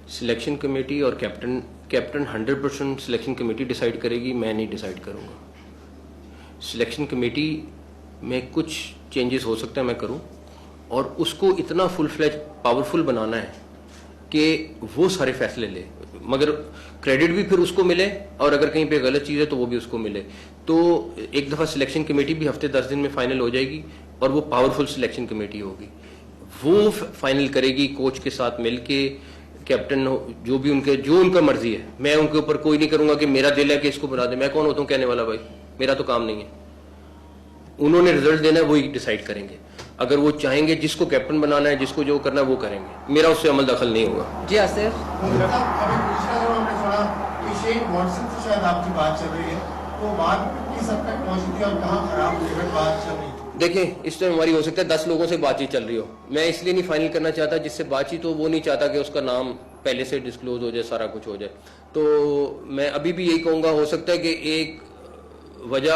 Selection committee और captain 100% selection committee decide करेगी, मैं नहीं डिसाइड करूँगा। सिलेक्शन कमेटी में कुछ चेंजेस हो सकता है मैं करूँ, और उसको इतना फुल फ्लैज पावरफुल बनाना है कि वो सारे फैसले ले, मगर क्रेडिट भी फिर उसको मिले, और अगर कहीं पे गलत चीज़ है तो वो भी उसको मिले। तो एक दफ़ा सिलेक्शन कमेटी भी हफ्ते 10 दिन में फाइनल हो जाएगी, और वो पावरफुल सिलेक्शन कमेटी होगी, वो फाइनल करेगी कोच के साथ मिलके। कैप्टन जो भी जो उनका मर्जी है, मैं उनके ऊपर कोई नहीं करूंगा कि मेरा दिल है कि इसको बना दे। मैं कौन होता हूँ कहने वाला? भाई मेरा तो काम नहीं है। उन्होंने रिजल्ट देना है, वही डिसाइड करेंगे। अगर वो चाहेंगे जिसको कैप्टन बनाना है, जिसको जो करना है वो करेंगे, मेरा उससे अमल दखल नहीं होगा। जी आसिफ, शायद आपकी बात चल रही है, तो बात किस हद तक पहुंची थी और कहाँ खराब बात चल रही थी? देखें, इस टाइम हमारी हो सकता है 10 लोगों से बातचीत चल रही हो। मैं इसलिए नहीं फाइनल करना चाहता जिससे बातचीत हो, वो नहीं चाहता कि उसका नाम पहले से डिस्क्लोज हो जाए, सारा कुछ हो जाए। तो मैं अभी भी यही कहूँगा, हो सकता है कि एक वजह,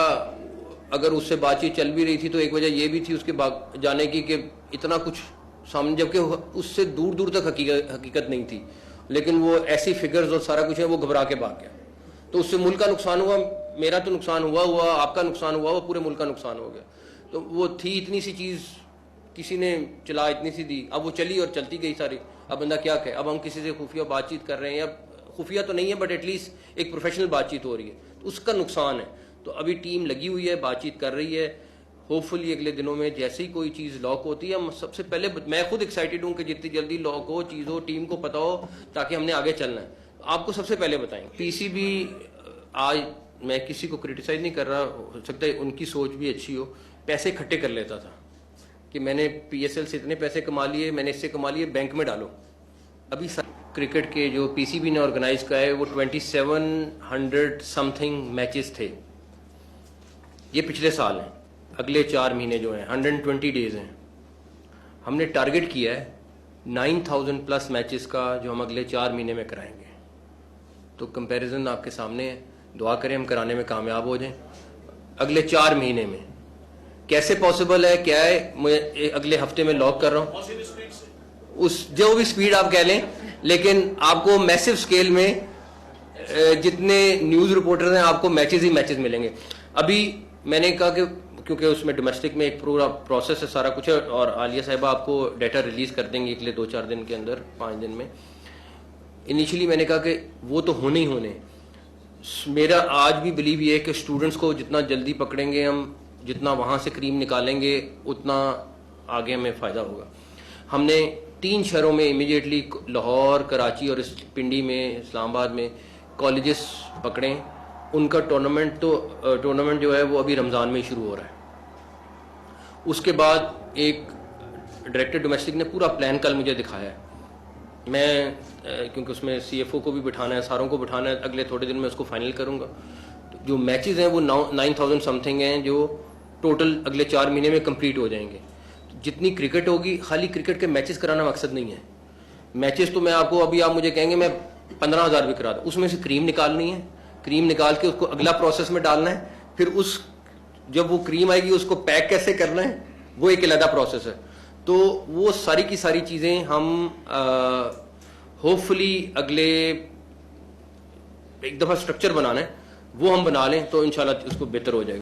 अगर उससे बातचीत चल भी रही थी तो एक वजह ये भी थी उसके जाने की कि इतना कुछ सामने, जबकि उससे दूर दूर तक हकीकत नहीं थी, लेकिन वो ऐसी फिगर्स और सारा कुछ है, वो घबरा के भाग गया। तो उससे मुल्क का नुकसान हुआ, मेरा तो नुकसान हुआ, आपका नुकसान हुआ, वो पूरे मुल्क का नुकसान हो गया। तो वो थी इतनी सी चीज़, किसी ने चला इतनी सी दी, अब वो चली और चलती गई सारी। अब बंदा क्या कहे? अब हम किसी से खुफिया बातचीत कर रहे हैं, या खुफिया तो नहीं है बट एटलीस्ट एक प्रोफेशनल बातचीत हो रही है, तो उसका नुकसान है। तो अभी टीम लगी हुई है, बातचीत कर रही है। होपफुली अगले दिनों में जैसे ही कोई चीज़ लॉक होती है, हम सबसे पहले, मैं खुद एक्साइटेड हूँ कि जितनी जल्दी लॉक हो, चीज़ हो, टीम को पता हो, ताकि हमने आगे चलना है। आपको सबसे पहले बताएं। पीसीबी, आज मैं किसी को क्रिटिसाइज नहीं कर रहा, हो सकता है उनकी सोच भी अच्छी हो, पैसे इकट्ठे कर लेता था कि मैंने पीएसएल से इतने पैसे कमा लिए, मैंने इससे कमा लिए, बैंक में डालो। अभी क्रिकेट के जो पीसीबी ने ऑर्गेनाइज किया है, वो 2700 समथिंग मैचेस थे, ये पिछले साल हैं। अगले 4 महीने जो हैं, 120 डेज हैं। हमने टारगेट किया है 9000 प्लस मैचेस का, जो हम अगले 4 महीने में कराएंगे। तो कंपैरिजन आपके सामने है, दुआ करें हम कराने में कामयाब हो जाएं अगले 4 महीने में। कैसे पॉसिबल है, क्या है, मैं अगले हफ्ते में लॉक कर रहा हूं, उस जो भी स्पीड आप कह लें, लेकिन आपको मैसिव स्केल में जितने न्यूज रिपोर्टर हैं, आपको मैचेस ही मैचेस मिलेंगे। अभी मैंने कहा कि क्योंकि उसमें डोमेस्टिक में एक पूरा प्रोसेस है, सारा कुछ है, और आलिया साहिबा आपको डाटा रिलीज कर देंगे अगले 2-4 दिन के अंदर, 5 दिन में। इनिशियली मैंने कहा कि वो तो होने ही होने। मेरा आज भी बिलीव ये है कि स्टूडेंट्स को जितना जल्दी पकड़ेंगे हम, जितना वहाँ से क्रीम निकालेंगे, उतना आगे हमें फ़ायदा होगा। हमने 3 शहरों में इमीडिएटली, लाहौर, कराची और पिंडी में, इस्लामाबाद में कॉलेजेस पकड़े। उनका टूर्नामेंट जो है वो अभी रमज़ान में ही शुरू हो रहा है। उसके बाद एक डायरेक्टर डोमेस्टिक ने पूरा प्लान कल मुझे दिखाया है। मैं क्योंकि उसमें सीएफओ को भी बिठाना है, सारों को बिठाना है, अगले थोड़े दिन में उसको फाइनल करूँगा। जो मैचेस हैं वो 9000 समथिंग हैं, जो टोटल अगले 4 महीने में कंप्लीट हो जाएंगे। जितनी क्रिकेट होगी, खाली क्रिकेट के मैचेस कराना मकसद नहीं है। मैचेस तो मैं आपको, अभी आप मुझे कहेंगे मैं 15000 भी करा दूँ, उसमें से क्रीम निकालनी है, क्रीम निकाल के उसको अगला प्रोसेस में डालना है, फिर जब वो क्रीम आएगी उसको पैक कैसे करना है, वो एक अलग प्रोसेस है। तो वो सारी की सारी चीज़ें हम होपफुली अगले एक दफ़ा स्ट्रक्चर बनाना है, वो हम बना लें तो इंशाल्लाह उसको बेहतर हो जाएगा।